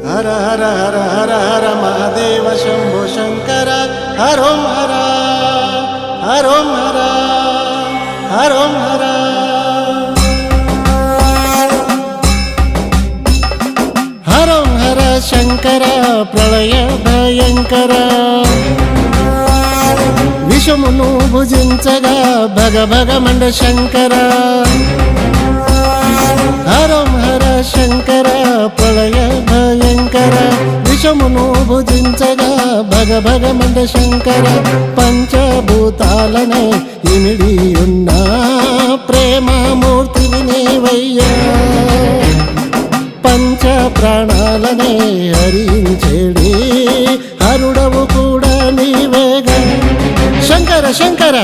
హర హర హర హర హర మహాదేవ శంభో శంకర హరోం హర హరోం హర హరోం హర హరోం హర శంకర ప్రళయ భయంకర విషమును భుజించగా భగ భగ మండ శంకర హరోం హర శంకర ప్రళయ భయంకర విషమును భుజించగా భగ భగ మండ శంకర పంచభూతాలనే ఇమిడి ఉన్న ప్రేమమూర్తివి నీవయ్యా పంచ ప్రాణాలనే హరించేడి హరుడవు కూడా నీవేగా శంకర శంకర